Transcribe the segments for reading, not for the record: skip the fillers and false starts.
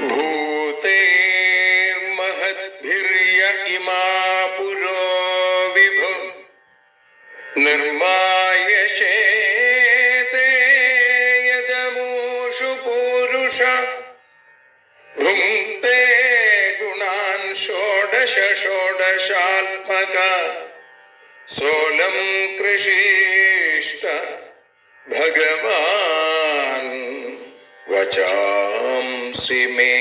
ഭൂതേ മഹദ്ഭിര്യ ഇമാ പുരോ വിഭു നിർമായശേതേ യദമൂഷു പൂരുഷ ഭുങ്ക്തേ ഗുണാൻ ഷോഡശ ഷോഡശാത്മക സോലം കൃഷിഷ്ട ഭഗവാൻ വചാംസി മേ.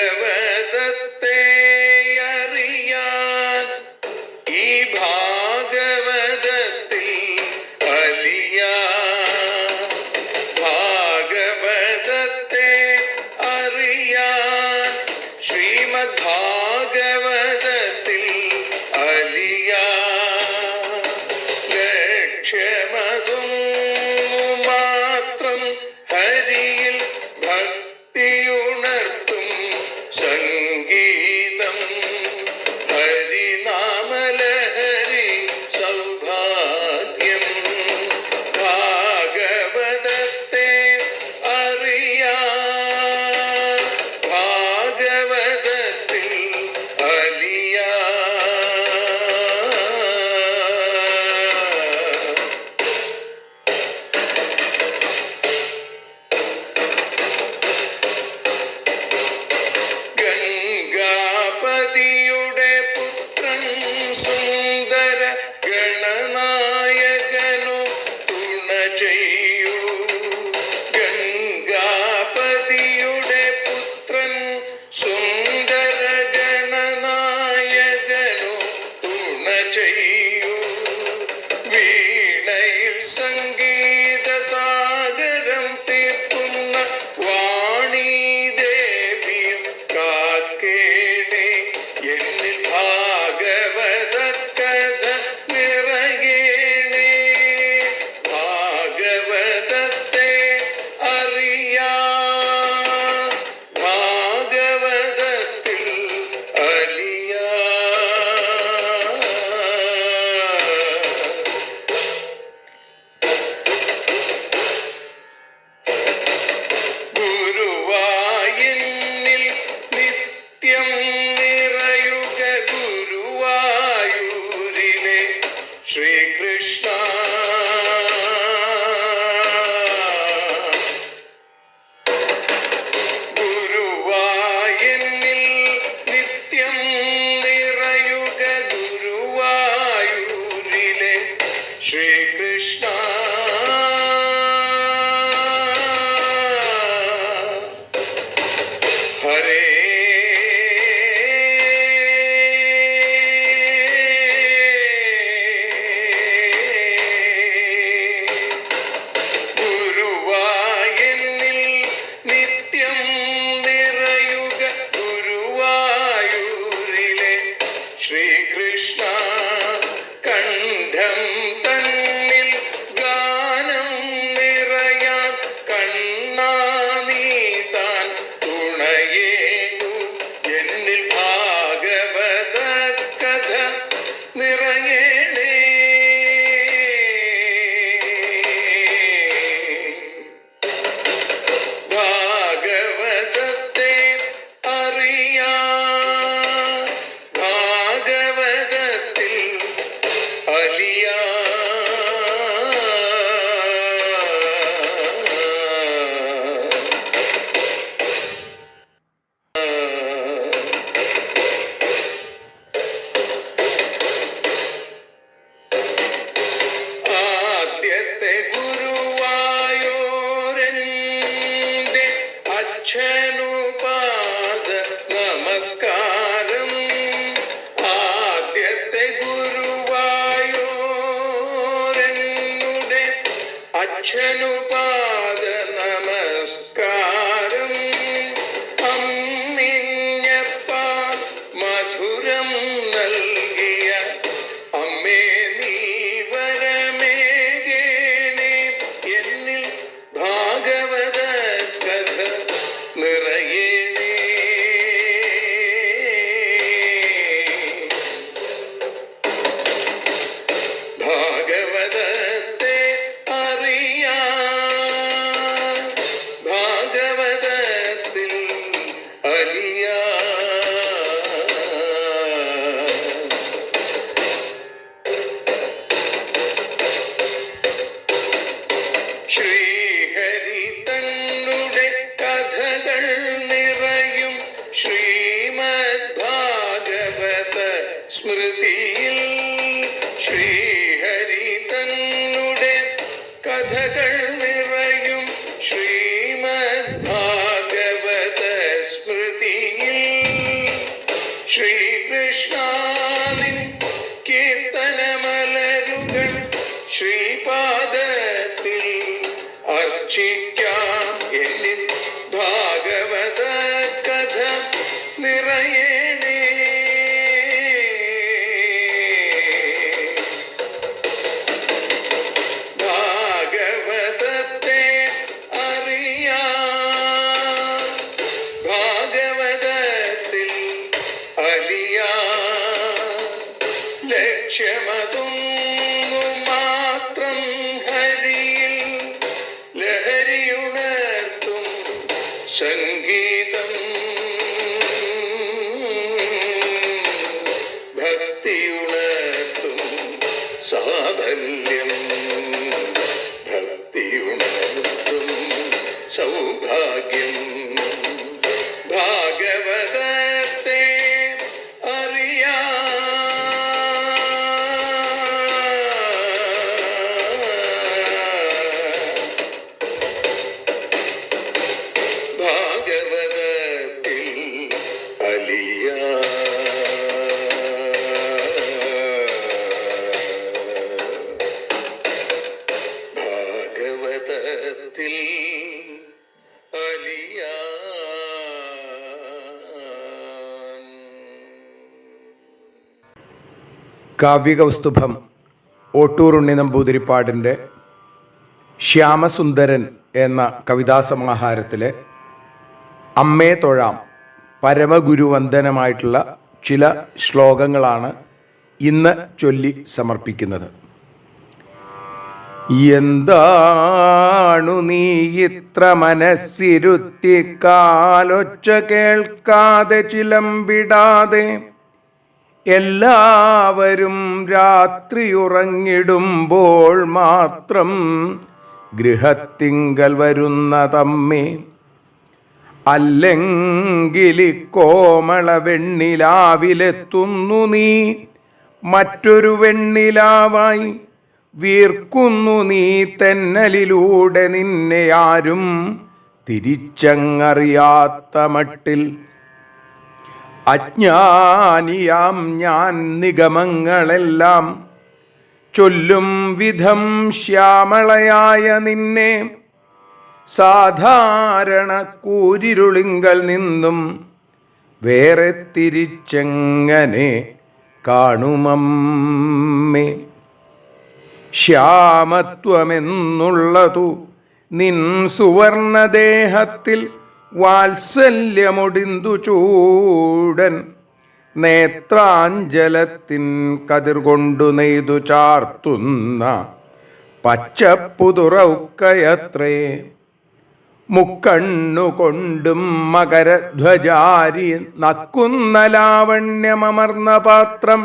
ഭാഗവതത്തെ അറിയാൻ ഈ ഭാഗവതത്തിൽ അലിയാൻ, ഭാഗവതത്തെ അറിയാൻ ശ്രീമദ് ഭാഗവതത്തിൽ അലിയാൻ. ലക്ഷ്യമതും മാത്രം ഹരിയിൽ ഭക്തിയുണർത്തും സംഗീതം, ഹരിനാമലഹരി സൗഭാഗ്യം. ഭാഗവതത്തെ അറിയാൻ ഭാഗവതത്തിൽ അലിയാൻ. ഗംഗാപതിയുടെ പുത്രൻ സുന്ദര ഗണനായകനു തുണ ചെയ്യൂ. ഗംഗാപതിയുടെ പുത്രൻ സുന്ദര ഗണനായകനു തുണ ചെയ്യൂ. വീണയിൽ സംഗീത സാഗരം തീർക്കുന്ന വാണീദേവിയും കാക്കേണേ. എന്നിൽ ഭാഗവത കഥ നിറയേണേ. ഭാഗവതത്തെ അറിയാൻ ഭാഗവതത്തിൽ അലിയാൻ. ഗുരുവായൂരിൽ നിത്യം നിറയുക ഗുരുവായൂരിലെ ശ്രീകൃഷ്ണ. ഗുരുവായൂരിൽ നിത്യം നിറയുക ഗുരുവായൂരിലെ ശ്രീകൃഷ്ണ. ഹരേ ഗുരുവായൂരിൽ നിത്യം നിറയുക ഗുരുവായൂരിലെ ശ്രീകൃഷ്ണ. കണ്ഠം തന്നിൽ ഗാനം നിറയാൻ കണ്ണാ നീ താൻ തുണയേകു. എന്നിൽ ഭാഗവത കഥ നിറയേണേ. ഭാഗവതത്തെ അറിയാൻ ഭാഗവതത്തിൽ അലിയാൻ. ആദ്യത്തെ ഗുരുവായൂരന്റെ അച്ഛനുപാദ നമസ്കാരം. ആദ്യത്തെ ഗുരുവായൂരനുടെ അച്ഛനുപാദ നമസ്കാരം. അമ്മിഞ്ഞപ്പാൽ മധുരം നൽകിയ അമ്മേ നീ വരമേകേണേ. എന്നിൽ ഭാഗവത കഥ നിറയേണേ. ഭാഗവതത്തെ ശ്രീഹരി തന്നുടെ കഥകൾ നിറയും ശ്രീമദ് ഭാഗവത സ്മൃതിയിൽ. ശ്രീഹരി തന്നുടെ കഥകൾ നിറയും ശ്രീമദ് ഭാഗവത സ്മൃതിയിൽ. ശ്രീകൃഷ്ണാനിൻ കീർത്തനമലരുകൾ ശ്രീപാദത്തിൽ അർച്ചിക്കാം. എന്നിൽ ഭാഗവത കഥ നിറയണേ. ഭാഗവതത്തെ അറിയാം, ഭാഗവതത്തിൽ അലിയാം. ലക്ഷ്യമതൊന്നു മാത്രം ഹരിയിൽ ലഹരിയുണർത്തും സംഗീതം. ഭക്തിയുണർത്തും സാഫല്യം, ഭക്തിയുണർത്തും സൗഭാഗ്യം. ഭാഗവതത്തെ അറിയാം, ഭാഗവതത്തിൽ അലിയാം. ഭാഗവതത്തിൽ അലിയാം. കാവ്യകൗസ്തുഭം ഓട്ടൂർ ഉണ്ണി നമ്പൂതിരിപ്പാടിൻ്റെ ശ്യാമസുന്ദരൻ എന്ന കവിതാസമാഹാരത്തിലെ അമ്മേ തൊഴാം പരമഗുരുവന്ദനമായിട്ടുള്ള ചില ശ്ലോകങ്ങളാണ് ഇന്ന് ചൊല്ലി സമർപ്പിക്കുന്നത്. എന്താണു നീ ഇത്ര മനസ്സിരുത്തി കാലൊച്ച കേൾക്കാതെ ചിലമ്പിടാതെ എല്ലാവരും രാത്രി ഉറങ്ങിടുമ്പോൾ മാത്രം ഗൃഹത്തിങ്കൽ വരുന്നതമ്മേ? അല്ലെങ്കിൽ കോമള വെണ്ണിലാവിലെത്തുന്നു നീ മറ്റൊരു വെണ്ണിലാവായി. വീർക്കുന്നു നീ തെന്നലിലൂടെ നിന്നെ ആരും തിരിച്ചങ്ങറിയാത്ത മട്ടിൽ. അജ്ഞാനിയാം ഞാൻ നിഗമങ്ങളെല്ലാം ചൊല്ലും വിധം ശ്യാമളയായ നിന്നെ സാധാരണ കൂരിരുളിങ്കൽ നിന്നും വേറെ തിരിച്ചെങ്ങനെ കാണുമമ്മേ? ശ്യാമത്വമെന്നുള്ളതു നിൻ സുവർണദേഹത്തിൽ വാത്സല്യമൊടിന്തു ചൂടൻ നേത്രാഞ്ജലത്തിൻ കതിർകൊണ്ടു നെയ്തു ചാർത്തുന്ന പച്ചപ്പുതുറൗക്കയത്രേ. മുക്കണ്ണുകൊണ്ടും മകരധ്വജാരി നക്കുന്ന ലാവണ്യമമർന്ന പാത്രം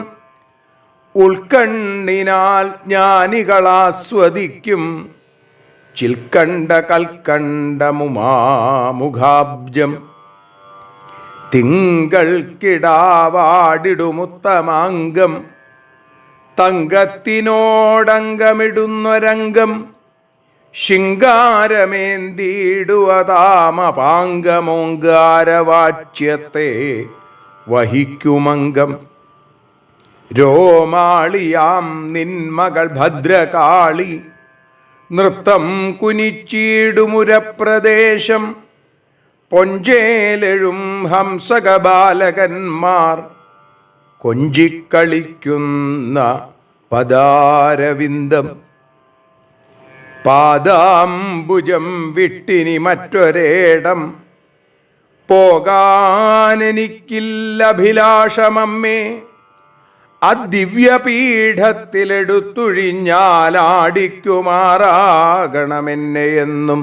ഉൾക്കണ്ണിനാൽ ജ്ഞാനികളാസ്വദിക്കും ചിൽക്കണ്ട കൽക്കണ്ടമുമാമുഖാബ്ജം. തിങ്കൾക്കിടാവാടിടുമുത്തമാംഗം തങ്കത്തിനോടങ്കമിടുന്നൊരംഗം ശിങ്കാരമേന്തിടുവതാമപാംഗമോങ്കാരവാച്യത്തെ വഹിക്കുമംഗം. രോമാളിയാം നിന്മകൾ ഭദ്രകാളി നൃത്തം കുനിച്ചീടുമുരപ്രദേശം. പൊഞ്ചേലെഴും ഹംസകബാലകന്മാർ കൊഞ്ചിക്കളിക്കുന്ന പദാരവിന്ദം. പാദാംബുജം വിട്ടിനി മറ്റൊരേടം പോകാനെനിക്കില്ലഭിലാഷമമ്മേ. അദിവ്യപീഠത്തിലെടുത്തൊഴിഞ്ഞാലാടിക്കുമാറാകണമെന്നെയെന്നും.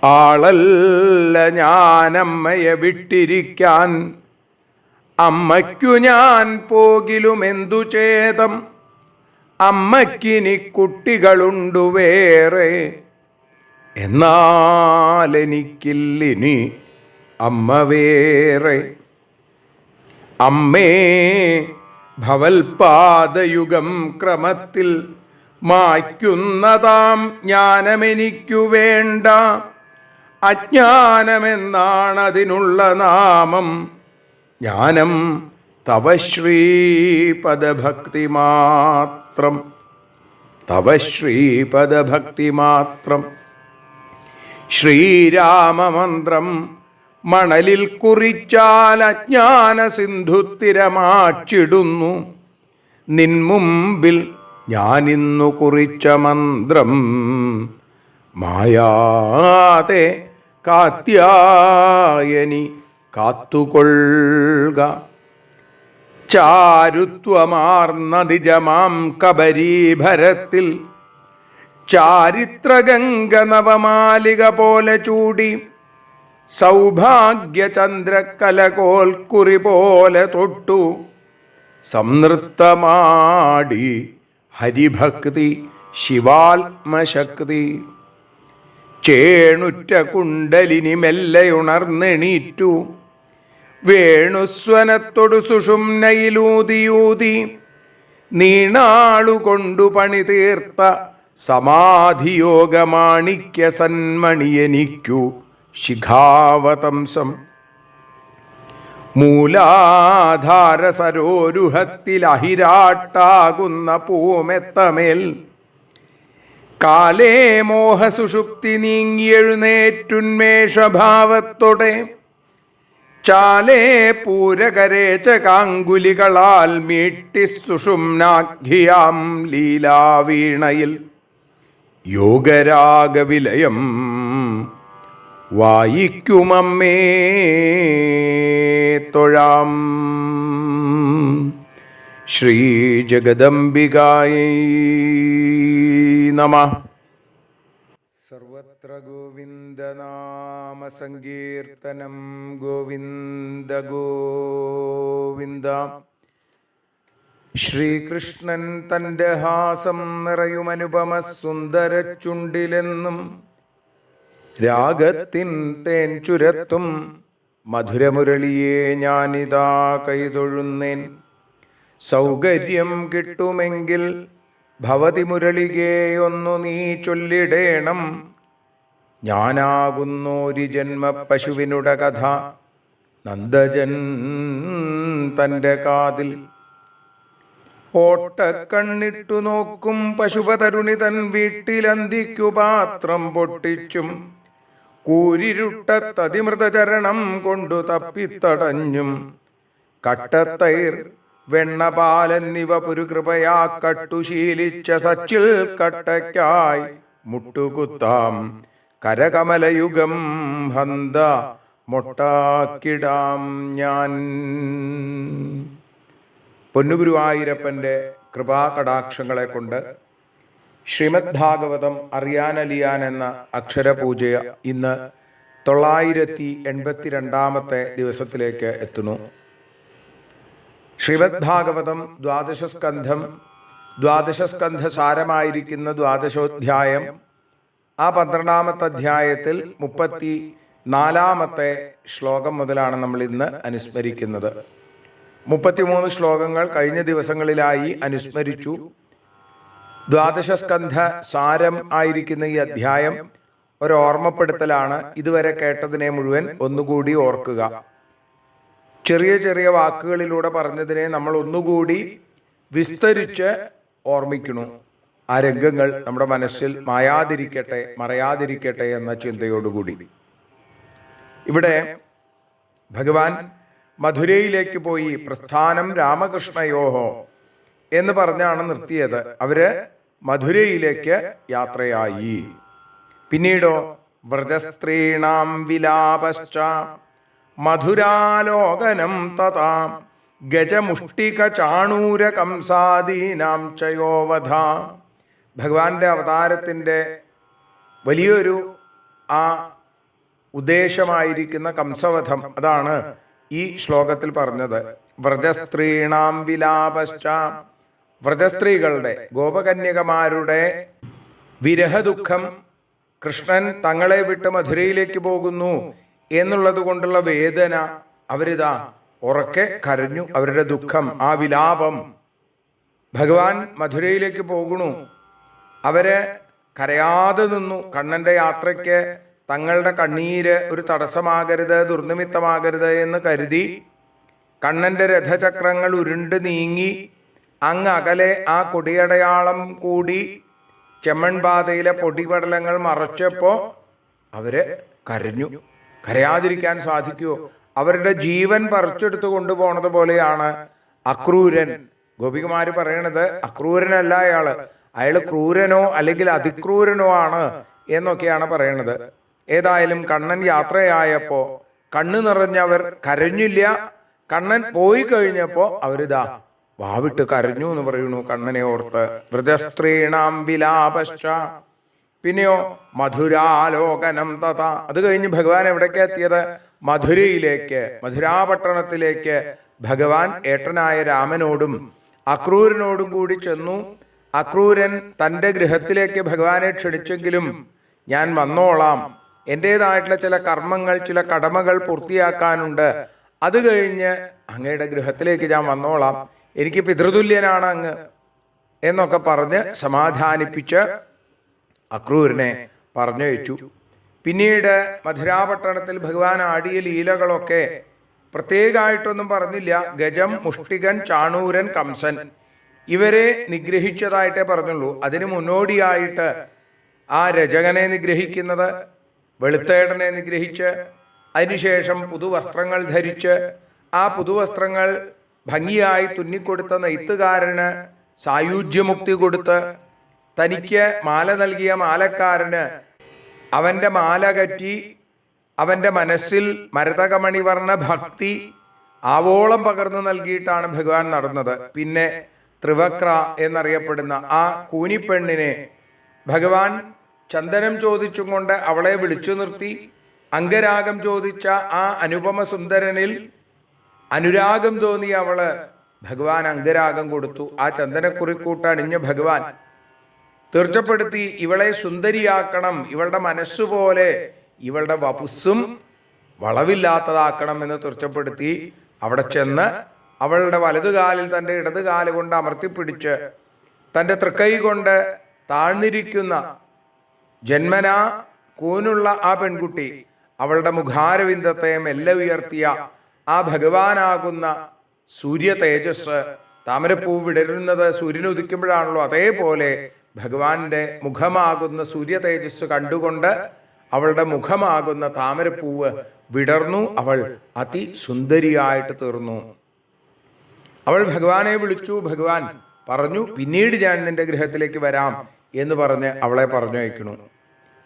ആളല്ല ഞാനമ്മയെ വിട്ടിരിക്കാൻ, അമ്മയ്ക്കു ഞാൻ പോകിലുമെന്തു ചേതം. അമ്മയ്ക്കിനി കുട്ടികളുണ്ടു വേറെ, എന്നാലെനിക്കില്ലിനി അമ്മ വേറെ. അമ്മേ ഭവൽപാദയുഗം ക്രമത്തിൽ മായ്ക്കുന്നതാം ജ്ഞാനമെനിക്കു വേണ്ട. അജ്ഞാനമെന്നാണതിനുള്ള നാമം, ജ്ഞാനം തവ ശ്രീപദഭക്തി മാത്രം, തവ ശ്രീപദഭക്തി മാത്രം. ശ്രീരാമമന്ത്രം മണലിൽ കുറിച്ചാൽ അജ്ഞാന സിന്ധുത്തിരമാച്ചിടുന്നു. നിൻ മുമ്പിൽ ഞാനിന്നു കുറിച്ച മന്ത്രം മായാതെ കാത്യായനി കാത്തുകൊള്ളുക. ചാരുത്വമാർന്ന നിജമാം കബരീഭരത്തിൽ ചാരിത്രഗംഗ നവമാലിക പോലെ ചൂടി, സൗഭാഗ്യചന്ദ്രകലകോൽക്കുറി പോലെ തൊട്ടു, സംനൃത്തമാടി ഹരിഭക്തി ശിവാത്മശക്തി. ചേണുറ്റ കുണ്ടലിനി മെല്ലെയുണർന്നെണീറ്റു, വേണുസ്വനത്തൊടു സുഷുമ്നയിലൂതിയൂതി, നീണാളുകൊണ്ടു പണി തീർത്ത സമാധിയോഗമാണിക്യ സന്മണിയെനിക്കു ശിഖാവതംസം. മൂലാധാര സരോരുഹത്തിൽ അഹിരാട്ടാകുന്ന പൂമെത്തമേൽ കാലേ മോഹസുഷുപ്തി നീങ്ങിയെഴുന്നേറ്റുന്മേഷഭാവത്തോടെ, ചാലേ പൂരകരേച കാങ്കുലികളാൽ മീട്ടി സുഷുമ്നാഖ്യാം ലീലാവീണയിൽ യോഗരാഗവിലയം വായിക്കുമമ്മേ തൊഴാം. ശ്രീ ജഗദംബികായൈ നമഃ. സർവത്ര ഗോവിന്ദനാമ സങ്കീർത്തനം, ഗോവിന്ദ ഗോവിന്ദ. ശ്രീകൃഷ്ണൻ തൻ്റെ ഹാസം നിറയുമനുപമ സുന്ദര ചുണ്ടിലെന്നും രാഗത്തിൻ തേൻ ചുരത്തും മധുരമുരളിയെ ഞാനിതാ കൈതൊഴുന്നേൻ. സൗകര്യം കിട്ടുമെങ്കിൽ ഭവതി മുരളികയൊന്നു നീ ചൊല്ലിടേണം. ഞാനാകുന്നോരി ജന്മ പശുവിനുടെ കഥ നന്ദജൻ തൻ്റെ കാതിൽ. ഓട്ടക്കണ്ണിട്ടു നോക്കും പശുപതരുണി തൻ വീട്ടിലന്തിക്കു പാത്രം പൊട്ടിച്ചും, കൂരിരുട്ടത്തതിമൃതചരണം കൊണ്ടു തപ്പിത്തടഞ്ഞും, കട്ടത്തൈർ വെണ്ണപാലെന്നിവ പുരുകൃപയാ കട്ടുശീലിച്ച സച്ചിൽ കട്ടയ്ക്കായി മുട്ടുകുത്താം. കരകമലയുഗം ഹന്ത മൊട്ടാക്കിടാം ഞാൻ. പൊന്നുഗുരുവായൂരപ്പൻ്റെ കൃപാകടാക്ഷങ്ങളെ കൊണ്ട് ശ്രീമദ് ഭാഗവതം അറിയാനലിയാൻ എന്ന അക്ഷരപൂജ ഇന്ന് 982 ദിവസത്തിലേക്ക് എത്തുന്നു. ശ്രീമദ് ഭാഗവതം ദ്വാദശസ്കന്ധം, ദ്വാദശസ്കന്ധ സാരമായിരിക്കുന്ന ദ്വാദശോധ്യായം. ആ 12-ാമത്തെ അധ്യായത്തിൽ 34-ാമത്തെ ശ്ലോകം മുതലാണ് നമ്മൾ ഇന്ന് അനുസ്മരിക്കുന്നത്. 33 ശ്ലോകങ്ങൾ കഴിഞ്ഞ ദിവസങ്ങളിലായി അനുസ്മരിച്ചു. ദ്വാദശസ്കന്ധ സാരം ആയിരിക്കുന്ന ഈ അധ്യായം ഒരോർമ്മപ്പെടുത്തലാണ്. ഇതുവരെ കേട്ടതിനെ മുഴുവൻ ഒന്നുകൂടി ഓർക്കുക. ചെറിയ ചെറിയ വാക്കുകളിലൂടെ പറഞ്ഞതിനെ നമ്മൾ ഒന്നുകൂടി വിസ്തരിച്ച് ഓർമ്മിക്കുന്നു. ആ രംഗങ്ങൾ നമ്മുടെ മനസ്സിൽ മായാതിരിക്കട്ടെ, മറയാതിരിക്കട്ടെ എന്ന ചിന്തയോടുകൂടി. ഇവിടെ ഭഗവാൻ മധുരയിലേക്ക് പോയി. പ്രസ്ഥാനം രാമകൃഷ്ണയോഹോ എന്ന് പറഞ്ഞാണ് നിർത്തിയത്. അവര് മധുരയിലേക്ക് യാത്രയായി. പിന്നീടോ വ്രജസ്ത്രീണാം വിലാപശ്ച മധുരാലോകനം തഥാ ഗജമുഷ്ടിക ചാണൂര കംസാദീനാം ചയോവധ. ഭഗവാന്റെ അവതാരത്തിൻ്റെ വലിയൊരു ആ ഉദ്ദേശമായിരിക്കുന്ന കംസവധം, അതാണ് ഈ ശ്ലോകത്തിൽ പറഞ്ഞത്. വ്രജസ്ത്രീണാം വിലാപശ്ച, വ്രജസ്ത്രീകളുടെ ഗോപകന്യകമാരുടെ വിരഹദുഃഖം, കൃഷ്ണൻ തങ്ങളെ വിട്ട് മധുരയിലേക്ക് പോകുന്നു എന്നുള്ളത് കൊണ്ടുള്ള വേദന, അവരിതാ ഉറക്കെ കരഞ്ഞു. അവരുടെ ദുഃഖം, ആ വിലാപം, ഭഗവാൻ മധുരയിലേക്ക് പോകുന്നു. അവര് കരയാതെ നിന്നു. കണ്ണന്റെ യാത്രയ്ക്ക് തങ്ങളുടെ കണ്ണീര് ഒരു തടസ്സമാകരുത്, ദുർനിമിത്തമാകരുത് എന്ന് കരുതി കണ്ണന്റെ രഥചക്രങ്ങൾ ഉരുണ്ട് നീങ്ങി അങ്ങ് അകലെ ആ കൊടിയടയാളം കൂടി ചെമ്മൺപാതയിലെ പൊടിപടലങ്ങൾ മറച്ചപ്പോൾ അവര് കരഞ്ഞു. കരയാതിരിക്കാൻ സാധിക്കുമോ? അവരുടെ ജീവൻ പറിച്ചെടുത്ത് കൊണ്ടുപോണത് പോലെയാണ് അക്രൂരൻ. ഗോപികമാര് പറയണത് അക്രൂരനല്ല അയാള് ക്രൂരനോ അല്ലെങ്കിൽ അതിക്രൂരനോ ആണ് എന്നൊക്കെയാണ് പറയണത്. ഏതായാലും കണ്ണൻ യാത്രയായപ്പോ കണ്ണു നിറഞ്ഞവർ കരഞ്ഞില്ല. കണ്ണൻ പോയി കഴിഞ്ഞപ്പോ അവരിതാ വാവിട്ട് കരഞ്ഞു എന്ന് പറയുന്നു കണ്ണനെ ഓർത്ത്. വ്രജസ്ത്രീണാം വിലാപശ്ച. പിന്നെയോ മധുരാലോകനം തഥ. അത് കഴിഞ്ഞ് ഭഗവാൻ എവിടേക്ക് എത്തിയത്? മധുരയിലേക്ക്, മധുരാപട്ടണത്തിലേക്ക് ഭഗവാൻ ഏട്ടനായ രാമനോടും അക്രൂരനോടും കൂടി ചെന്നു. അക്രൂരൻ തൻ്റെ ഗൃഹത്തിലേക്ക് ഭഗവാനെ ക്ഷണിച്ചെങ്കിലും ഞാൻ വന്നോളാം, എൻ്റേതായിട്ടുള്ള ചില കർമ്മങ്ങൾ, ചില കടമകൾ പൂർത്തിയാക്കാനുണ്ട്, അത് കഴിഞ്ഞ് അങ്ങയുടെ ഗൃഹത്തിലേക്ക് ഞാൻ വന്നോളാം, എനിക്ക് പിതൃതുല്യനാണ് അങ്ങ് എന്നൊക്കെ പറഞ്ഞ് സമാധാനിപ്പിച്ച് അക്രൂരനെ പറഞ്ഞയച്ചു. പിന്നീട് മധുരാപട്ടണത്തിൽ ഭഗവാൻ ആടിയ ലീലകളൊക്കെ പ്രത്യേകമായിട്ടൊന്നും പറഞ്ഞില്ല. ഗജം, മുഷ്ടികൻ, ചാണൂരൻ, കംസൻ ഇവരെ നിഗ്രഹിച്ചതായിട്ടേ പറഞ്ഞുള്ളൂ. അതിന് മുന്നോടിയായിട്ട് ആ രജകനെ നിഗ്രഹിക്കുന്നത്, വെളുത്തേടനെ നിഗ്രഹിച്ച് അതിനുശേഷം പുതുവസ്ത്രങ്ങൾ ധരിച്ച് ആ പുതുവസ്ത്രങ്ങൾ ഭംഗിയായി തുന്നിക്കൊടുത്ത നെയ്ത്തുകാരന് സായുജ്യമുക്തി കൊടുത്ത് തനിക്ക് മാല നൽകിയ മാലക്കാരന് അവൻ്റെ മാല കറ്റി അവൻ്റെ മനസ്സിൽ മരതകമണിവർണ്ണ ഭക്തി ആവോളം പകർന്നു നൽകിയിട്ടാണ് ഭഗവാൻ നടന്നത്. പിന്നെ ത്രിവക്ര എന്നറിയപ്പെടുന്ന ആ കൂനിപ്പെണ്ണിനെ ഭഗവാൻ ചന്ദനം ചോദിച്ചും കൊണ്ട് അവളെ വിളിച്ചു നിർത്തി. അംഗരാഗം ചോദിച്ച ആ അനുപമ സുന്ദരനിൽ അനുരാഗം തോന്നിയ അവള് ഭഗവാൻ അംഗരാഗം കൊടുത്തു. ആ ചന്ദനക്കുറിക്കൂട്ട് അണിഞ്ഞ ഭഗവാൻ തീർച്ചപ്പെടുത്തി ഇവളെ സുന്ദരിയാക്കണം, ഇവളുടെ മനസ്സുപോലെ ഇവളുടെ വപുസ്സും വളവില്ലാത്തതാക്കണം എന്ന് തീർച്ചപ്പെടുത്തി. അവിടെ ചെന്ന് അവളുടെ വലതുകാലിൽ തൻ്റെ ഇടതുകാല് കൊണ്ട് അമർത്തിപ്പിടിച്ച് തൻ്റെ തൃക്കൈ കൊണ്ട് താഴ്ന്നിരിക്കുന്ന ജന്മനാ കൂനുള്ള ആ പെൺകുട്ടി അവളുടെ മുഖാരവിന്ദത്തെ മെല്ലെ ഉയർത്തിയ ആ ഭഗവാനാകുന്ന സൂര്യ തേജസ്, താമരപ്പൂ വിടരുന്നത് സൂര്യൻ ഉദിക്കുമ്പോഴാണല്ലോ, അതേപോലെ ഭഗവാന്റെ മുഖമാകുന്ന സൂര്യ തേജസ് കണ്ടുകൊണ്ട് അവളുടെ മുഖമാകുന്ന താമരപ്പൂവ് വിടർന്നു. അവൾ അതിസുന്ദരിയായിട്ട് തീർന്നു. അവൾ ഭഗവാനെ വിളിച്ചു. ഭഗവാൻ പറഞ്ഞു, പിന്നീട് ഞാൻ നിന്റെ ഗൃഹത്തിലേക്ക് വരാം എന്ന് പറഞ്ഞ് അവളെ പറഞ്ഞയക്കണു.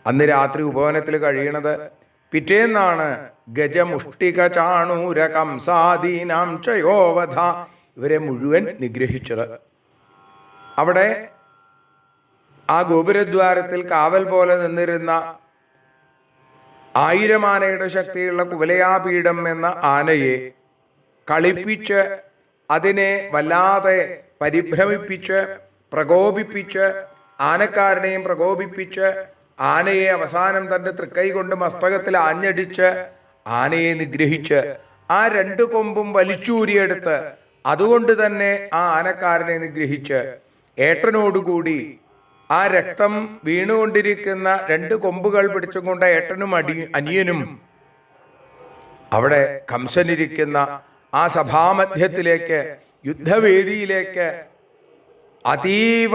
അന്ന് രാത്രി ഉപവനത്തിൽ കഴിയണത്. പിറ്റേന്നാണ് ഗജമുഷ്ടിക ചാണൂര കംസാദീനാം ചയോവധ ഇവരെ മുഴുവൻ നിഗ്രഹിച്ചത്. അവിടെ ആ ഗോപുരദ്വാരത്തിൽ കാവൽ പോലെ നിന്നിരുന്ന 1000 ആനയുടെ ശക്തിയുള്ള കുവലയാപീഠം എന്ന ആനയെ കളിപ്പിച്ച് അതിനെ വല്ലാതെ പരിഭ്രമിപ്പിച്ച് പ്രകോപിപ്പിച്ച് ആനക്കാരനെയും പ്രകോപിപ്പിച്ച് ആനയെ അവസാനം തൻ്റെ തൃക്കൈ കൊണ്ട് മസ്തകത്തിൽ ആഞ്ഞടിച്ച് ആനയെ നിഗ്രഹിച്ച് ആ 2 കൊമ്പും വലിച്ചൂരിയെടുത്ത് അതുകൊണ്ട് തന്നെ ആ ആനക്കാരനെ നിഗ്രഹിച്ച് ഏട്ടനോടുകൂടി ആ രക്തം വീണുകൊണ്ടിരിക്കുന്ന 2 കൊമ്പുകൾ പിടിച്ചും കൊണ്ട് ഏട്ടനും അനിയനും അവിടെ കംസനിരിക്കുന്ന ആ സഭാമധ്യത്തിലേക്ക്, യുദ്ധവേദിയിലേക്ക് അതീവ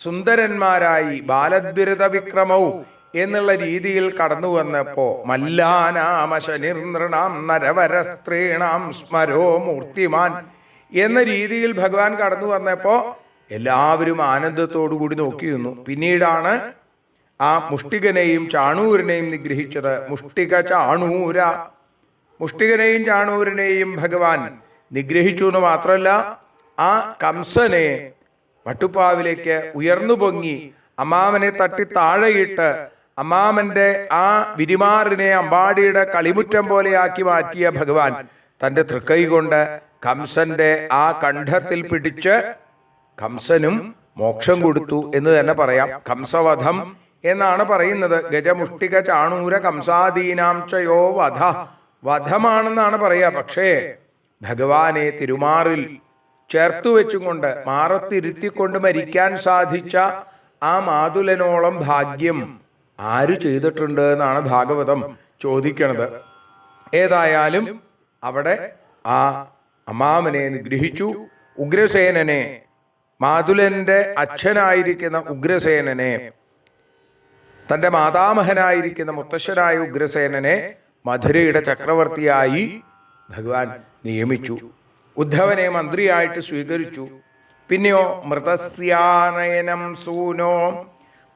സുന്ദരന്മാരായി ബാലദ്വിരത വിക്രമവും എന്നുള്ള രീതിയിൽ കടന്നു വന്നപ്പോ മല്ലാനാമശനിർനൃണാം നരവരസ്ത്രീണാം സ്മരോ മൂർത്തിമാൻ എന്ന രീതിയിൽ ഭഗവാൻ കടന്നു വന്നപ്പോ എല്ലാവരും ആനന്ദത്തോടു കൂടി നോക്കിയിരുന്നു. പിന്നീടാണ് ആ മുഷ്ടികനെയും ചാണൂരനെയും നിഗ്രഹിച്ചത്. മുഷ്ടിക ചാണൂര, മുഷ്ടികനെയും ചാണൂരനെയും ഭഗവാൻ നിഗ്രഹിച്ചു എന്ന് മാത്രമല്ല ആ കംസനെ വട്ടുപ്പാവിലേക്ക് ഉയർന്നു പൊങ്ങി അമ്മാമനെ തട്ടി താഴെയിട്ട് അമ്മാമന്റെ ആ വിരിമാറിനെ അമ്പാടിയുടെ കളിമുറ്റം പോലെയാക്കി മാറ്റിയ ഭഗവാൻ തൻ്റെ തൃക്കൈ കൊണ്ട് കംസന്റെ ആ കണ്ഠത്തിൽ പിടിച്ച് കംസനും മോക്ഷം കൊടുത്തു എന്ന് തന്നെ പറയാം. കംസവധം എന്നാണ് പറയുന്നത്. ഗജമുഷ്ടിക ചാണൂര കംസാദീനാം ചയോ വധ, വധമാണെന്നാണ് പറയുക. പക്ഷേ ഭഗവാനെ തിരുമാറിൽ ചേർത്തു വെച്ചുകൊണ്ട് മാറത്തിരുത്തിക്കൊണ്ട് മരിക്കാൻ സാധിച്ച ആ മാതുലനോളം ഭാഗ്യം ആര് ചെയ്തിട്ടുണ്ട് എന്നാണ് ഭാഗവതം ചോദിക്കണത്. ഏതായാലും അവിടെ ആ അമ്മാമനെ നിഗ്രഹിച്ചു. ഉഗ്രസേനനെ, മാതുലന്റെ അച്ഛനായിരിക്കുന്ന ഉഗ്രസേനനെ, തന്റെ മാതാമഹനായിരിക്കുന്ന മുത്തശ്ശനായ ഉഗ്രസേനനെ മധുരയുടെ ചക്രവർത്തിയായി ഭഗവാൻ നിയമിച്ചു. ഉദ്ധവനെ മന്ത്രിയായിട്ട് സ്വീകരിച്ചു. പിന്നെയോ മൃതസ്യാനയനം സൂനോ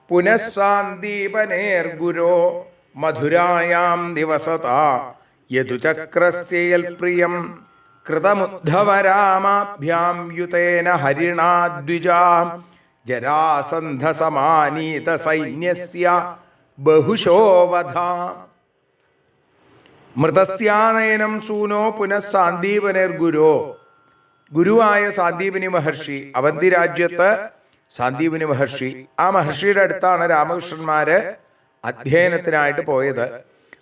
പുനഃസാന്ദീപനേർഗുരോ മധുരായാം ദിവസത യദുചക്രസ്യൽ പ്രിയം കൃതമുദ്ധവരാമാഭ്യാം യുതേന ഹരിണാദ്വിജാം ജരാസന്ധസമാനീത സൈന്യസ്യ ബഹുശോവധ. മൃതസ്യാനയനം സൂനോ പുനഃസാന്ദീപനേർഗുരോ, ഗുരുവായ സാന്ദീപനി മഹർഷി, അവന്തി രാജ്യത്ത് സാന്ദീപനി മഹർഷി, ആ മഹർഷിയുടെ അടുത്താണ് രാമകൃഷ്ണന്മാര് അധ്യയനത്തിനായിട്ട് പോയത്.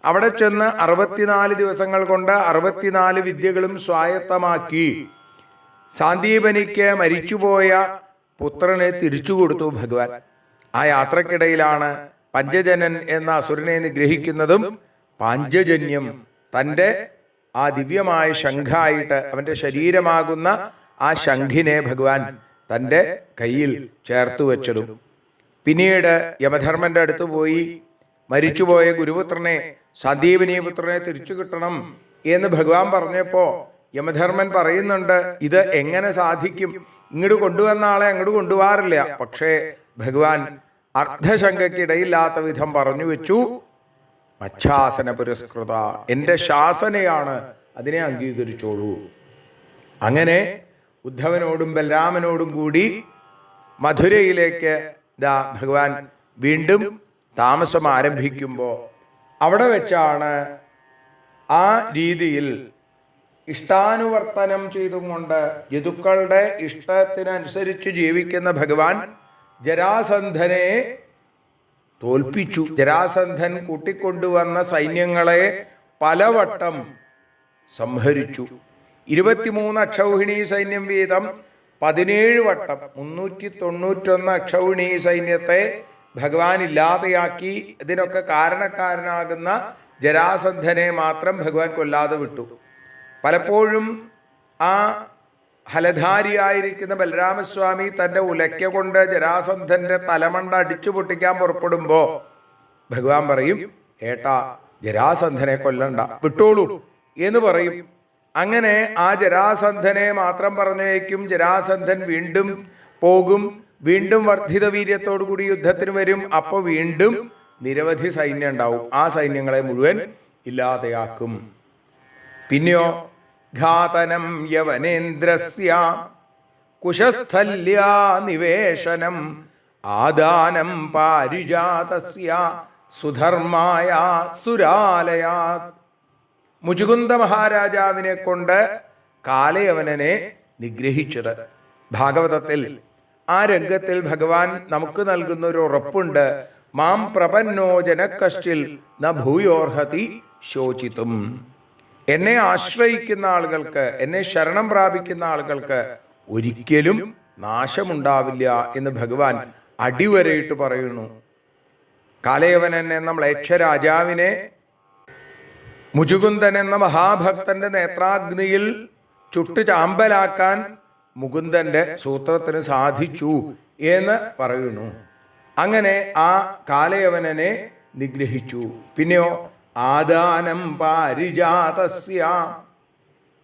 അവിടെ ചെന്ന് 64 ദിവസങ്ങൾ കൊണ്ട് 64 വിദ്യകളും സ്വായത്തമാക്കി സാന്ദീപനിക്ക് മരിച്ചുപോയ പുത്രനെ തിരിച്ചു കൊടുത്തു ഭഗവാൻ. ആ യാത്രക്കിടയിലാണ് പഞ്ചജനൻ എന്ന അസുരനെ നിഗ്രഹിക്കുന്നതും പാഞ്ചജന്യം തൻ്റെ ആ ദിവ്യമായ ശംഖായിട്ട് അവൻ്റെ ശരീരമാകുന്ന ആ ശംഖിനെ ഭഗവാൻ തൻ്റെ കയ്യിൽ ചേർത്തു വെച്ചതും. പിന്നീട് യമധർമ്മന്റെ അടുത്ത് പോയി മരിച്ചുപോയ ഗുരുപുത്രനെ, സന്ദീപനി പുത്രനെ തിരിച്ചു കിട്ടണം എന്ന് ഭഗവാൻ പറഞ്ഞപ്പോ യമധർമ്മൻ പറയുന്നുണ്ട്, ഇത് എങ്ങനെ സാധിക്കും? ഇങ്ങോട്ട് കൊണ്ടുവന്ന ആളെ അങ്ങോട്ട് കൊണ്ടുപോകാറില്ല. പക്ഷേ ഭഗവാൻ അർദ്ധശങ്കയ്ക്കിടയില്ലാത്ത വിധം പറഞ്ഞു വെച്ചു, മച്ഛാസന പുരസ്കൃത, എൻ്റെ ശാസനയാണ്, അതിനെ അംഗീകരിച്ചോളൂ. അങ്ങനെ ഉദ്ധവനോടും ബലരാമനോടും കൂടി മധുരയിലേക്ക് ഭഗവാൻ വീണ്ടും താമസം ആരംഭിക്കുമ്പോൾ അവിടെ വെച്ചാണ് ആ രീതിയിൽ ഇഷ്ടാനുവർത്തനം ചെയ്തുകൊണ്ട് യദുക്കളുടെ ഇഷ്ടത്തിനനുസരിച്ച് ജീവിക്കുന്ന ഭഗവാൻ ജരാസന്ധനെ തോൽപ്പിച്ചു. ജരാസന്ധൻ കൂട്ടിക്കൊണ്ടുവന്ന സൈന്യങ്ങളെ പലവട്ടം സംഹരിച്ചു. 23 അക്ഷൗഹിണി സൈന്യം വീതം 17 വട്ടം 391 അക്ഷൗഹിണി സൈന്യത്തെ ഭഗവാൻ ഇല്ലാതെയാക്കി. ഇതിനൊക്കെ കാരണക്കാരനാകുന്ന ജരാസന്ധനെ മാത്രം ഭഗവാൻ കൊല്ലാതെ വിട്ടു. പലപ്പോഴും ആ ഹലധാരിയായിരിക്കുന്ന ബലരാമസ്വാമി തൻ്റെ ഉലയ്ക്ക കൊണ്ട് ജരാസന്ധന്റെ തലമണ്ട അടിച്ചു പൊട്ടിക്കാൻ പുറപ്പെടുമ്പോൾ ഭഗവാൻ പറയും, ഏട്ടാ ജരാസന്ധനെ കൊല്ലണ്ട, വിട്ടോളൂ എന്ന് പറയും. അങ്ങനെ ആ ജരാസന്ധനെ മാത്രം പറഞ്ഞേക്കും. ജരാസന്ധൻ വീണ്ടും പോകും, വീണ്ടും വർദ്ധിത വീര്യത്തോടു കൂടി യുദ്ധത്തിന് വരും. അപ്പോൾ വീണ്ടും നിരവധി സൈന്യം ഉണ്ടാവും. ആ സൈന്യങ്ങളെ മുഴുവൻ ഇല്ലാതെയാക്കും. പിന്നെയോ ഘാതനം യവനേന്ദ്രസ്യ കുശസ്ഥല്യാ നിവേശനം ആദാനം പാരിജാതസ്യ സുധർമായ സുരാലയാത്. മുചുകുന്ദ മഹാരാജാവിനെ കൊണ്ട് കാലയവനനെ നിഗ്രഹിച്ചത്. ഭാഗവതത്തിൽ ആ രംഗത്തിൽ ഭഗവാൻ നമുക്ക് നൽകുന്ന ഒരു ഉറപ്പുണ്ട്, മാം പ്രപന്നോ ജനകശ്ചിൽ ന ഭൂയോർഹതി ശോചിതും. എന്നെ ആശ്രയിക്കുന്ന ആളുകൾക്ക്, എന്നെ ശരണം പ്രാപിക്കുന്ന ആളുകൾക്ക് ഒരിക്കലും നാശമുണ്ടാവില്ല എന്ന് ഭഗവാൻ അടിവരയിട്ട് പറയുന്നു. കാലയവനൻ എന്ന മ്ലേച്ഛരാജാവിനെ മുചുകുന്ദൻ എന്ന മഹാഭക്തന്റെ നേത്രാഗ്നിയിൽ ചുട്ടു ചാമ്പലാക്കാൻ മുകുന്ദന്റെ സൂത്രത്തിന് സാധിച്ചു എന്ന് പറയുന്നു. അങ്ങനെ ആ കാലയവനനെ നിഗ്രഹിച്ചു. പിന്നെയോ ആദാനം പാരിജാതസ്യ,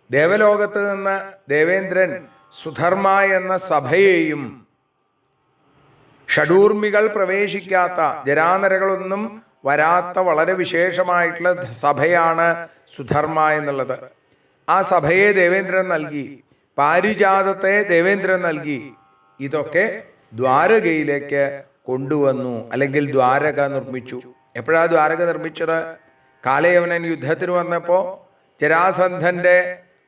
ദേവലോകത്ത് നിന്ന് ദേവേന്ദ്രൻ സുധർമ്മ എന്ന സഭയെയും, ഷഡൂർമികൾ പ്രവേശിക്കാത്ത, ജരാനരകളൊന്നും വരാത്ത വളരെ വിശേഷമായിട്ടുള്ള സഭയാണ് സുധർമ്മ എന്നുള്ളത്. ആ സഭയെ ദേവേന്ദ്രൻ നൽകി, പാരിജാതത്തെ ദേവേന്ദ്രൻ നൽകി. ഇതൊക്കെ ദ്വാരകയിലേക്ക് കൊണ്ടുവന്നു, അല്ലെങ്കിൽ ദ്വാരക നിർമ്മിച്ചു. എപ്പോഴാണ് ദ്വാരക നിർമ്മിച്ചത്? കാലയവനൻ യുദ്ധത്തിന് വന്നപ്പോൾ ജരാസന്ധന്റെ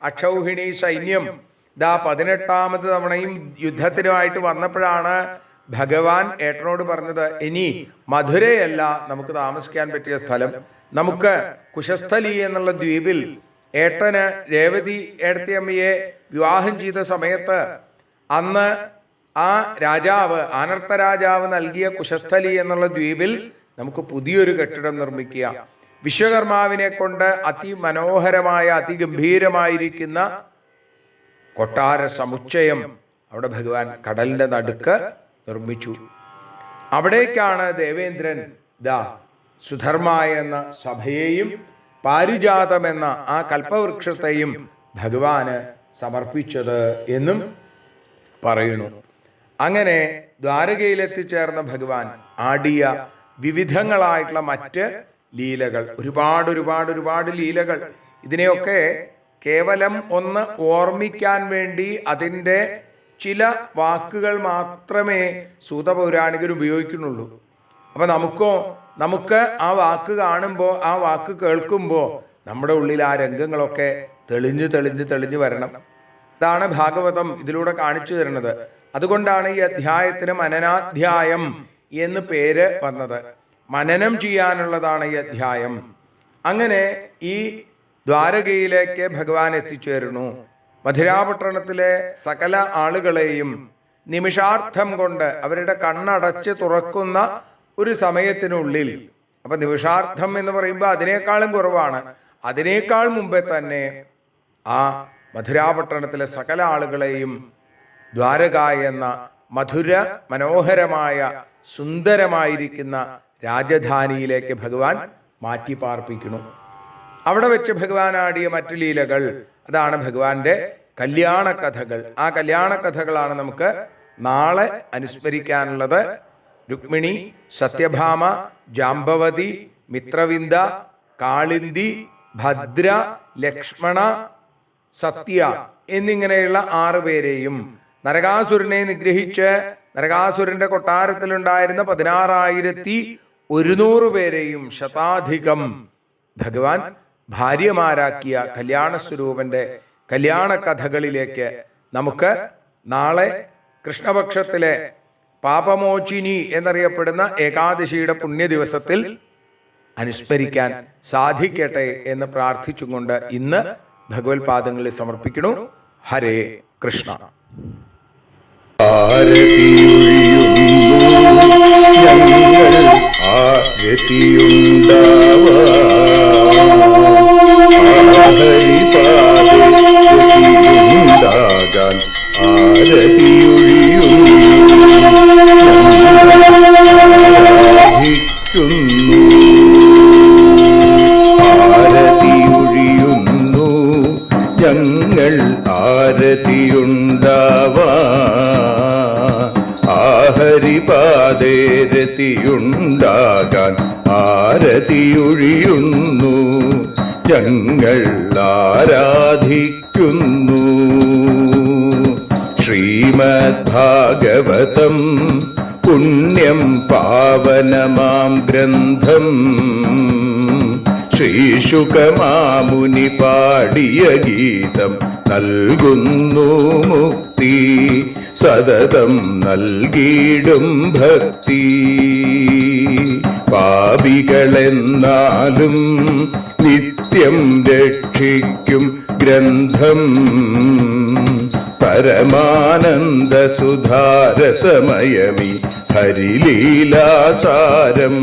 അക്ഷൗഹിണി സൈന്യം ഇതാ 18ാമത് തവണയും യുദ്ധത്തിനുമായിട്ട് വന്നപ്പോഴാണ് ഭഗവാൻ ഏട്ടനോട് പറഞ്ഞത്, ഇനി മധുരയല്ല നമുക്ക് താമസിക്കാൻ പറ്റിയ സ്ഥലം, നമുക്ക് കുശസ്ഥലി എന്നുള്ള ദ്വീപിൽ ഏട്ടന് രേവതി ഏടത്തിയമ്മയെ വിവാഹം ചെയ്ത സമയത്ത് അന്ന് ആ രാജാവ്, ആനർത്ത രാജാവ് നൽകിയ കുശസ്ഥലി എന്നുള്ള ദ്വീപിൽ നമുക്ക് പുതിയൊരു കെട്ടിടം നിർമ്മിക്കുക, വിശ്വകർമാവിനെ കൊണ്ട് അതിമനോഹരമായ അതിഗംഭീരമായിരിക്കുന്ന കൊട്ടാര സമുച്ചയം അവിടെ ഭഗവാൻ കടലിന്റെ നടുക്ക് നിർമ്മിച്ചു. അവിടേക്കാണ് ദേവേന്ദ്രൻ ദാ സുധർമ്മ എന്ന സഭയെയും പാരിജാതം എന്ന ആ കൽപ്പവൃക്ഷത്തെയും ഭഗവാന് സമർപ്പിച്ചത് എന്നും പറയുന്നു. അങ്ങനെ ദ്വാരകയിലെത്തിച്ചേർന്ന ഭഗവാൻ ആടിയ വിവിധങ്ങളായിട്ടുള്ള മറ്റ് ലീലകൾ, ഒരുപാട് ലീലകൾ, ഇതിനെയൊക്കെ കേവലം ഒന്ന് ഓർമ്മിക്കാൻ വേണ്ടി അതിൻ്റെ ചില വാക്കുകൾ മാത്രമേ സൂതപൗരാണികർ ഉപയോഗിക്കുന്നുള്ളൂ. അപ്പം നമുക്ക് ആ വാക്ക് കാണുമ്പോൾ, ആ വാക്ക് കേൾക്കുമ്പോൾ നമ്മുടെ ഉള്ളിൽ ആ രംഗങ്ങളൊക്കെ തെളിഞ്ഞു വരണം. ഇതാണ് ഭാഗവതം ഇതിലൂടെ കാണിച്ചു തരുന്നത്. അതുകൊണ്ടാണ് ഈ അധ്യായത്തിന് മനനാധ്യായം എന്ന് പേര് വന്നത്. മനനം ചെയ്യാനുള്ളതാണ് ഈ അധ്യായം. അങ്ങനെ ഈ ദ്വാരകയിലേക്ക് ഭഗവാൻ എത്തിച്ചേരുന്നു. മധുരാപട്ടണത്തിലെ സകല ആളുകളെയും നിമിഷാർത്ഥം കൊണ്ട് അവരുടെ കണ്ണടച്ച് തുറക്കുന്ന ഒരു സമയത്തിനുള്ളിൽ, അപ്പൊ നിമിഷാർത്ഥം എന്ന് പറയുമ്പോൾ അതിനേക്കാളും കുറവാണ്, അതിനേക്കാൾ മുമ്പേ തന്നെ ആ മധുരാപട്ടണത്തിലെ സകല ആളുകളെയും ദ്വാരക എന്ന മധുര മനോഹരമായ സുന്ദരമായിരിക്കുന്ന രാജധാനിയിലേക്ക് ഭഗവാൻ മാറ്റി പാർപ്പിക്കുന്നു. അവിടെ വെച്ച് ഭഗവാൻ ആടിയ മറ്റു ലീലകൾ, അതാണ് ഭഗവാന്റെ കല്യാണ കഥകൾ. ആ കല്യാണ കഥകളാണ് നമുക്ക് നാളെ അനുസ്മരിക്കാനുള്ളത്. രുക്മിണി, സത്യഭാമ, ജാംബവതി, മിത്രവിന്ദ, കാളിന്തി, ഭദ്ര, ലക്ഷ്മണ, സത്യ എന്നിങ്ങനെയുള്ള 6 പേരെയും നരകാസുരനെ നിഗ്രഹിച്ച് നരകാസുരന്റെ കൊട്ടാരത്തിലുണ്ടായിരുന്ന 16,100 പേരെയും ശതാധികം ഭഗവാൻ ഭാര്യമാരാക്കിയ കല്യാണസ്വരൂപന്റെ കല്യാണ കഥകളിലേക്ക് നമുക്ക് നാളെ കൃഷ്ണപക്ഷത്തിലെ പാപമോചിനി എന്നറിയപ്പെടുന്ന ഏകാദശിയുടെ പുണ്യദിവസത്തിൽ അനുസ്മരിക്കാൻ സാധിക്കട്ടെ എന്ന് പ്രാർത്ഥിച്ചുകൊണ്ട് ഇന്ന് ഭഗവത് പാദങ്ങളിൽ സമർപ്പിക്കുന്നു. ഹരേ കൃഷ്ണ. ഞങ്ങൾ ആരതിയുണ്ടാവാ ആഹരിപാദേ രതിയുണ്ടാകാൻ ആരതിയൊഴിയുന്നു. ഞങ്ങൾ ആരാധിക്കുന്നു. ശ്രീമദ് ഭാഗവതം പുണ്യം പാവനമാം ഗ്രന്ഥം ശ്രീശുകമാമുനി പാടിയ ഗീതം നൽകുന്നു മുക്തി. സതതം നൽകിയിടും ഭക്തി. പാപികളെന്നാലും നിത്യം രക്ഷിക്കും ഗ്രന്ഥം പരമാനന്ദ സുധാരസമയമി ഹരിലീലാസാരം.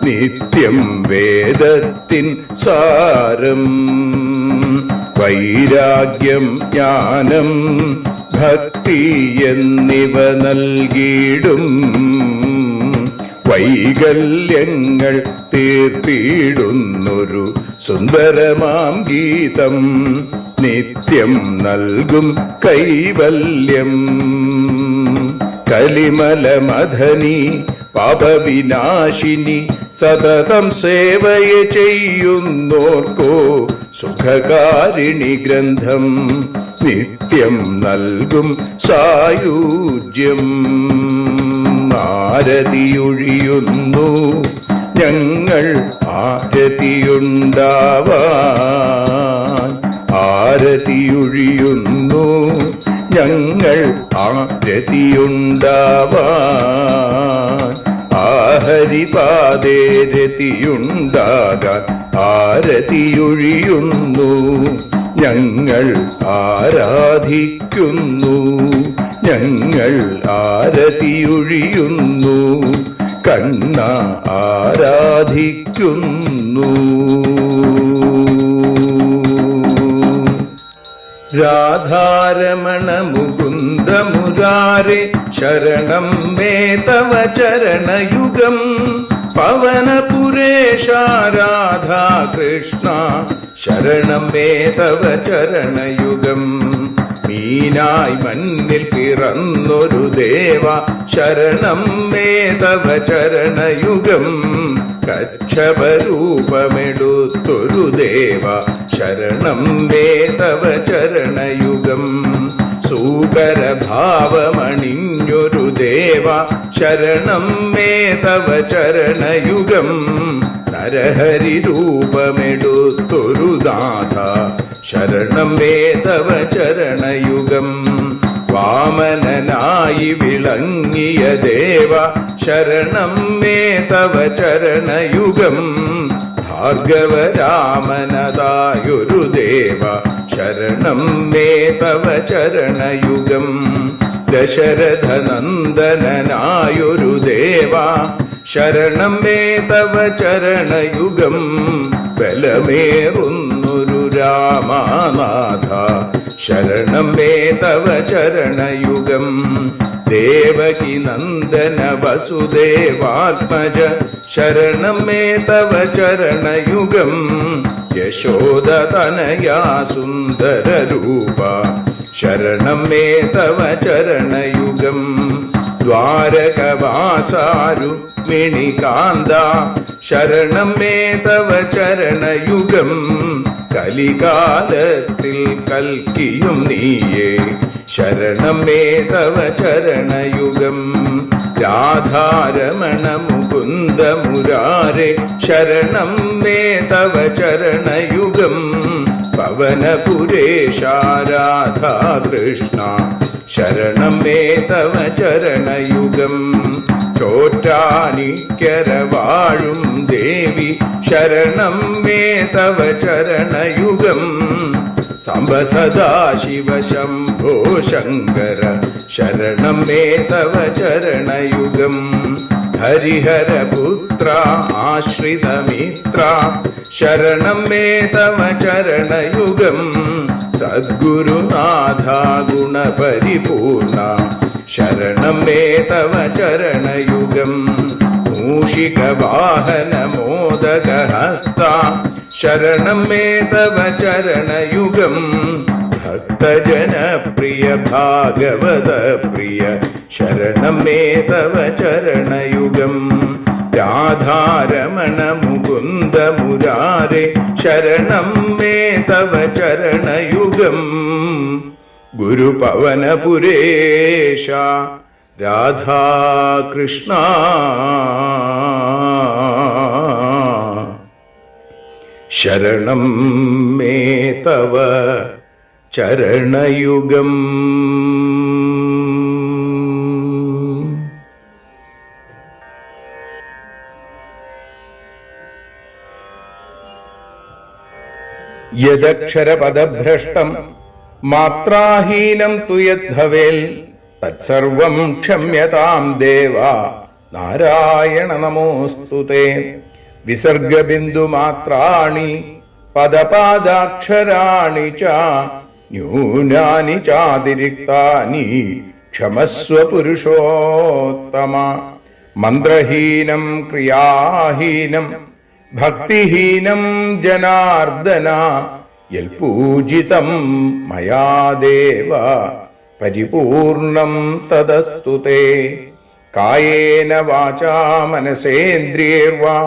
നിത്യം വേദത്തിൻ സാരം. വൈരാഗ്യം, ജ്ഞാനം, ഭക്തി എന്നിവ നൽകിയിടും. വൈകല്യങ്ങൾ തീർത്തിടുന്നൊരു സുന്ദരമാം ഗീതം. നിത്യം നൽകും കൈവല്യം. കലിമലമഥനി പാപവിനാശിനി സതതം സേവയ ചെയ്യുന്നോർക്കോ സുഖകാരിണി ഗ്രന്ഥം. നിത്യം നൽകും സായുജ്യം. ആരതിയൊഴിയുന്നു ഞങ്ങൾ ആരതിയുണ്ടാവാൻ ആരതിയൊഴിയുന്നു ഞങ്ങൾ ആരതിയുണ്ടാവാൻ. ആഹരിപാദേ രതിയുണ്ടാകാൻ ആരതിയൊഴിയുന്നു ഞങ്ങൾ ആരാധിക്കുന്നു. ഞങ്ങൾ ആരതിയൊഴിയുന്നു കണ്ണ ആരാധിക്കുന്നു. രാധാരമണ മുകുന്ദ മുരാരെ ശരണം മേ തവ ചരണയുഗം. പവനപുരേശ രാധാ കൃഷ്ണ ശരണം മേ തവ ചരണയുഗം. മീനായി മണ്ണിൽ പിറന്നൊരു ദേവ ശരണം മേ തവ ചരണയുഗം. കച്ഛപരൂപമെടുത്തൊരു ദേവ ശരണം മേ തവ ചരണയുഗം. സൂകരഭാവമണിഞ്ഞൊരു ദേവ ശരണം മേ തവ ചരണയുഗം. നരഹരി രൂപമെടുത്തൊരു നാഥ ശരണം മേ തവ ചരണയുഗം. വാമനനായി വിളങ്ങിയ ദേവ ശരണം മേ തവ ചരണയുഗം. ഭാർഗവരാമനതായൊരു ദേവ ശരണം മേ തവ ചരണയുഗം. ദശരഥനന്ദനായൊരു ദേവ ശരണം മേ തവ ചരണയുഗം. ബലമേറുന്നൊരു രാമനാഥ ശരണം മേ തവ ചരണയുഗം. ദേവകി നന്ദന വസുദേവാത്മജ ശരണം മേ തവ ചരണയുഗം. യശോദതനയാ സുന്ദര രൂപ ശരണം മേ തവ ചരണയുഗം. ദ്വാരകവാസാരുക്മിണികാന്ത ശരണം മേ തവ ചരണയുഗം. കലികാലത്തിൽ കൽക്കിയും നീയേ ശരണം മേ തവ ചരണയുഗം. രാധാരമണ മുകുന്ദ മുരാരെ ശരണം മേ തവ ചരണയുഗം. പവനപുരേശ രാധാ കൃഷ്ണ ശരണം മേ തവ ചരണയുഗം. ചോറ്റാനിക്കര വാഴും ദേവി ശരണം മേ തവ ചരണയുഗം. സാംബ സദാശിവ ശംഭോ ശങ്കര ശരണം മേ തവ ചരണയുഗം. ഹരിഹരപുത്ര ആശ്രിതമിത്ര ശരണം മേ തവ ചരണയുഗം. സദ്ഗുരുനാഥ ഗുണപരിപൂർണ ശരണം മേ തവ ചരണയുഗം. മൂഷികവാഹന മോദകഹസ്ത ശരണം മേ തവ ചരണയുഗം. ഭക്തജനപ്രിയ ഭാഗവത പ്രിയ ശരണം മേ തവ ചരണയുഗം. രാധാരമണ മുകുന്ദ മുരാരെ ശരണം മേ തവ ചരണയുഗം. ഗുരുപവനപുരേശ രാധാകൃഷ്ണ ശരണം മേ തവ ചരണയുഗം. യദക്ഷരപദഭ്രഷ്ടം മാത്രാഹീനം തു യദ്ഭവേൽ തത്സർവം ക്ഷമ്യതാം ദേവ നാരായണ നമോസ്തുതേ. വിസർഗബിന്ദുമാത്രാണി പദപാദാക്ഷരാണി ച ന്യൂനാനി ചാതിരിക്താനി ക്ഷമസ്വ പുരുഷോത്തമ. മന്ത്രഹീനം ക്രിയാഹീനം ഭക്തിഹീനം ജനാർദ്ദന യൽപൂജിതം മയാ ദേവ പരിപൂർണം തദസ്തു തേ. കായേന വാചാ മനസേന്ദ്രിയേർവാ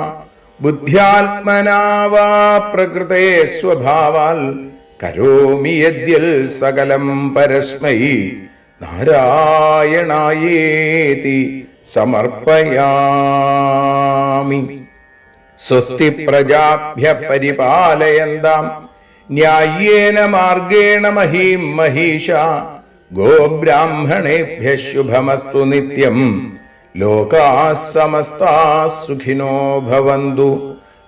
ബുദ്ധ്യാത്മനാ വാ പ്രകൃതേ സ്വഭാവാൽ കരോമി യദ്യൽ സകലം പരസ്മൈ നാരായണായേതി സമർപ്പയാമി. സ്വസ്തി പ്രജാഭ്യ പരിപാലയന്താം ന്യായേന മാർഗേണ മഹീം മഹീഷ ഗോബ്രാഹ്മണേഭ്യഃ ശുഭമസ്തു നിത്യം ലോകാഃ സമസ്താഃ സുഖിനോ ഭവന്തു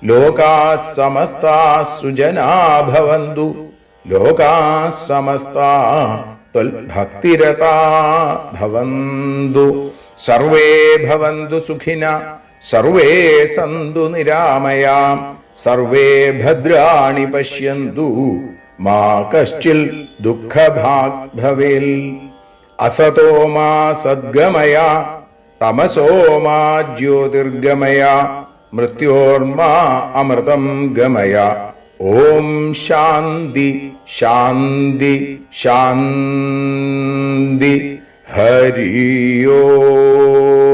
ലോകാഃ സമസ്താഃ സുജനാ ഭവന്തു ലോകാഃ സമസ്താഃ ത്വൽഭക്തിരതാ ഭവന്തു സർവേ ഭവന്തു സുഖിനഃ സർവേ സന്തു നിരാമയാം സർവേ ഭദ്രാണി പശ്യന്തു മാ കശ്ചിൽ ദുഃഖഭാഗ് ഭവേൽ. അസതോ മാ സദ്ഗമയ തമസോ മാ ജ്യോതിർഗമയ മൃത്യോർമാ അമൃതം ഗമയ. ഓം ശാന്തി ശാന്തി ശാന്തി. ഹരി ഓം.